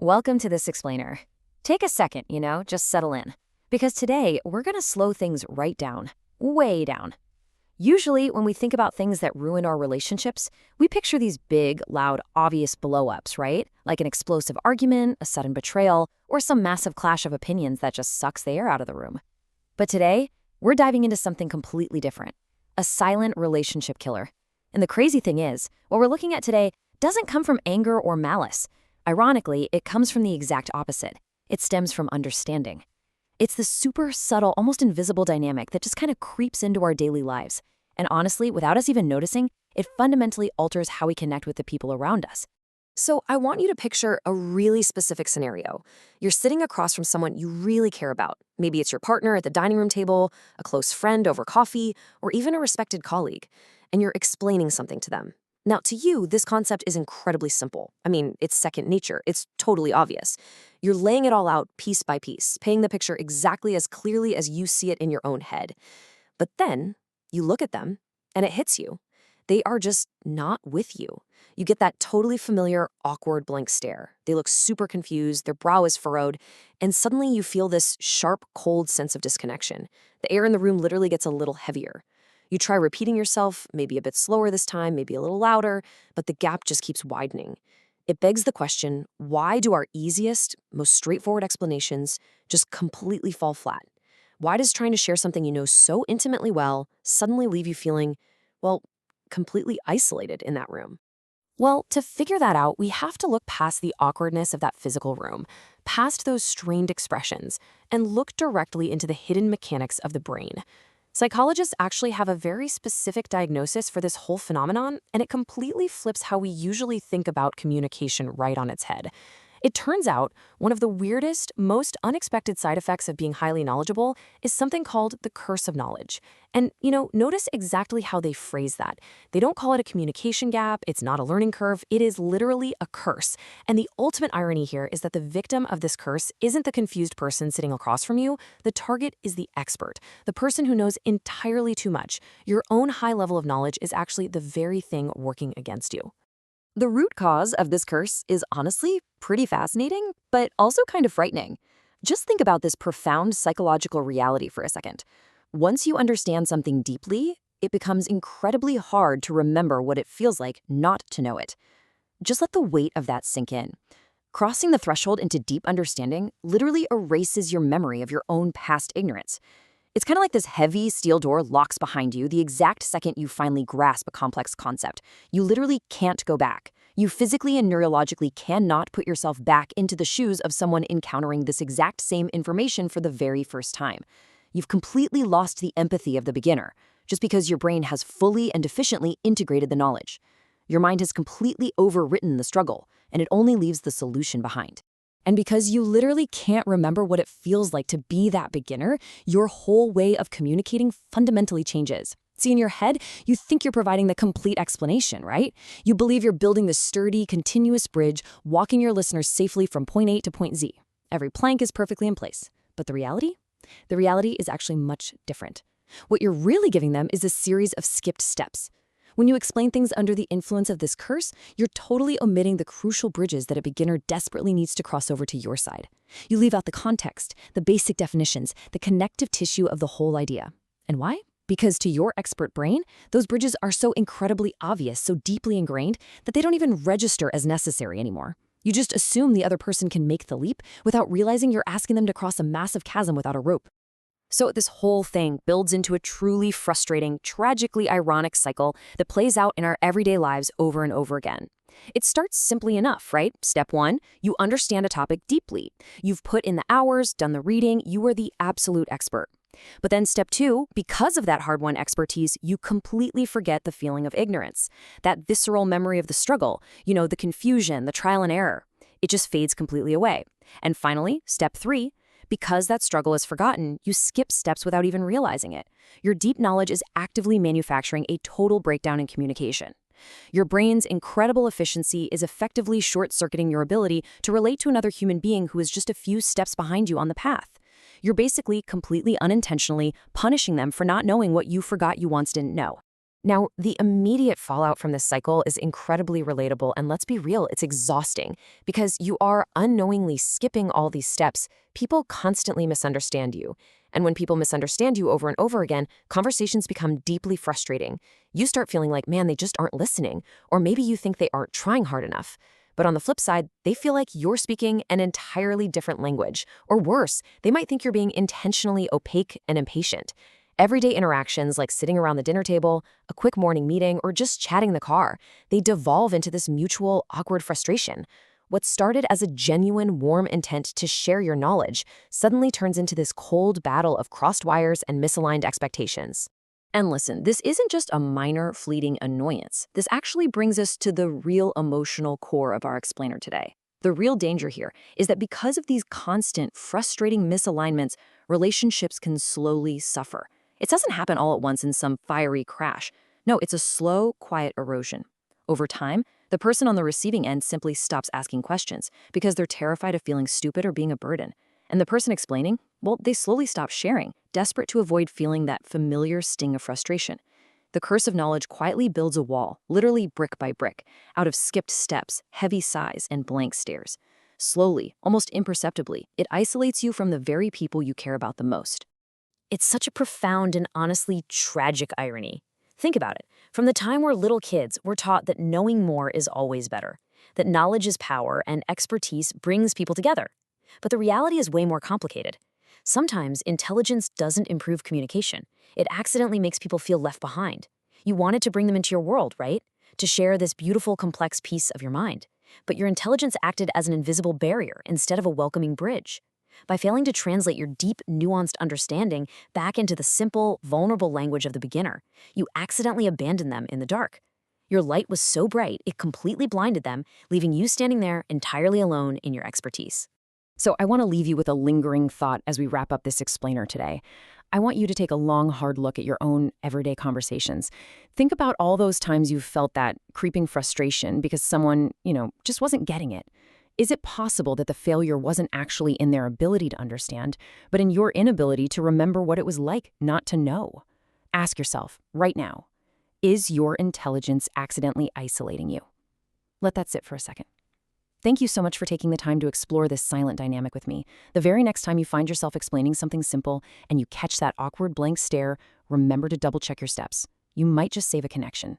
Welcome to This Explainer. Take a second, just settle in. Because today, we're going to slow things right down. Way down. Usually, when we think about things that ruin our relationships, we picture these big, loud, obvious blow-ups, right? Like an explosive argument, a sudden betrayal, or some massive clash of opinions that just sucks the air out of the room. But today, we're diving into something completely different. A silent relationship killer. And the crazy thing is, what we're looking at today doesn't come from anger or malice. Ironically, it comes from the exact opposite. It stems from understanding. It's the super subtle, almost invisible dynamic that just kind of creeps into our daily lives. And honestly, without us even noticing, it fundamentally alters how we connect with the people around us. So I want you to picture a really specific scenario. You're sitting across from someone you really care about. Maybe it's your partner at the dining room table, a close friend over coffee, or even a respected colleague, and you're explaining something to them. Now, to you, this concept is incredibly simple. I mean, it's second nature. It's totally obvious. You're laying it all out piece by piece, painting the picture exactly as clearly as you see it in your own head. But then you look at them, and it hits you. They are just not with you. You get that totally familiar, awkward blank stare. They look super confused, their brow is furrowed, and suddenly you feel this sharp, cold sense of disconnection. The air in the room literally gets a little heavier. You try repeating yourself, maybe a bit slower this time, maybe a little louder, but the gap just keeps widening. It begs the question, why do our easiest, most straightforward explanations just completely fall flat? Why does trying to share something you know so intimately well suddenly leave you feeling, well, completely isolated in that room? Well, to figure that out, we have to look past the awkwardness of that physical room, past those strained expressions, and look directly into the hidden mechanics of the brain. Psychologists actually have a very specific diagnosis for this whole phenomenon, and it completely flips how we usually think about communication right on its head. It turns out one of the weirdest, most unexpected side effects of being highly knowledgeable is something called the curse of knowledge. And, notice exactly how they phrase that. They don't call it a communication gap, it's not a learning curve, it is literally a curse. And the ultimate irony here is that the victim of this curse isn't the confused person sitting across from you, the target is the expert, the person who knows entirely too much. Your own high level of knowledge is actually the very thing working against you. The root cause of this curse is honestly pretty fascinating, but also kind of frightening. Just think about this profound psychological reality for a second. Once you understand something deeply, it becomes incredibly hard to remember what it feels like not to know it. Just let the weight of that sink in. Crossing the threshold into deep understanding literally erases your memory of your own past ignorance. It's kind of like this heavy steel door locks behind you the exact second you finally grasp a complex concept. You literally can't go back. You physically and neurologically cannot put yourself back into the shoes of someone encountering this exact same information for the very first time. You've completely lost the empathy of the beginner, just because your brain has fully and efficiently integrated the knowledge. Your mind has completely overwritten the struggle, and it only leaves the solution behind. And because you literally can't remember what it feels like to be that beginner, your whole way of communicating fundamentally changes. See, in your head, you think you're providing the complete explanation, right? You believe you're building the sturdy, continuous bridge, walking your listeners safely from point A to point Z. Every plank is perfectly in place. But the reality? The reality is actually much different. What you're really giving them is a series of skipped steps. When you explain things under the influence of this curse, you're totally omitting the crucial bridges that a beginner desperately needs to cross over to your side. You leave out the context, the basic definitions, the connective tissue of the whole idea. And why? Because to your expert brain, those bridges are so incredibly obvious, so deeply ingrained, that they don't even register as necessary anymore. You just assume the other person can make the leap without realizing you're asking them to cross a massive chasm without a rope. So this whole thing builds into a truly frustrating, tragically ironic cycle that plays out in our everyday lives over and over again. It starts simply enough, right? Step 1, you understand a topic deeply. You've put in the hours, done the reading, you are the absolute expert. But then step 2, because of that hard-won expertise, you completely forget the feeling of ignorance. That visceral memory of the struggle, the confusion, the trial and error. It just fades completely away. And finally, step 3, because that struggle is forgotten, you skip steps without even realizing it. Your deep knowledge is actively manufacturing a total breakdown in communication. Your brain's incredible efficiency is effectively short-circuiting your ability to relate to another human being who is just a few steps behind you on the path. You're basically completely unintentionally punishing them for not knowing what you forgot you once didn't know. Now, the immediate fallout from this cycle is incredibly relatable, and let's be real, it's exhausting because you are unknowingly skipping all these steps. People constantly misunderstand you. And when people misunderstand you over and over again, conversations become deeply frustrating. You start feeling like, man, they just aren't listening, or maybe you think they aren't trying hard enough. But on the flip side, they feel like you're speaking an entirely different language. Or worse, they might think you're being intentionally opaque and impatient. Everyday interactions like sitting around the dinner table, a quick morning meeting, or just chatting in the car, they devolve into this mutual, awkward frustration. What started as a genuine, warm intent to share your knowledge suddenly turns into this cold battle of crossed wires and misaligned expectations. And listen, this isn't just a minor, fleeting annoyance. This actually brings us to the real emotional core of our explainer today. The real danger here is that because of these constant, frustrating misalignments, relationships can slowly suffer. It doesn't happen all at once in some fiery crash. No, it's a slow, quiet erosion. Over time, the person on the receiving end simply stops asking questions because they're terrified of feeling stupid or being a burden. And the person explaining, well, they slowly stop sharing, desperate to avoid feeling that familiar sting of frustration. The curse of knowledge quietly builds a wall, literally brick by brick, out of skipped steps, heavy sighs, and blank stares. Slowly, almost imperceptibly, it isolates you from the very people you care about the most. It's such a profound and honestly tragic irony. Think about it. From the time we're little kids, we're taught that knowing more is always better, that knowledge is power and expertise brings people together. But the reality is way more complicated. Sometimes intelligence doesn't improve communication. It accidentally makes people feel left behind. You wanted to bring them into your world, right? To share this beautiful, complex piece of your mind. But your intelligence acted as an invisible barrier instead of a welcoming bridge. By failing to translate your deep, nuanced understanding back into the simple, vulnerable language of the beginner, you accidentally abandoned them in the dark. Your light was so bright, it completely blinded them, leaving you standing there entirely alone in your expertise. So I want to leave you with a lingering thought as we wrap up this explainer today. I want you to take a long, hard look at your own everyday conversations. Think about all those times you've felt that creeping frustration because someone, just wasn't getting it. Is it possible that the failure wasn't actually in their ability to understand, but in your inability to remember what it was like not to know? Ask yourself, right now, is your intelligence accidentally isolating you? Let that sit for a second. Thank you so much for taking the time to explore this silent dynamic with me. The very next time you find yourself explaining something simple and you catch that awkward blank stare, remember to double-check your steps. You might just save a connection.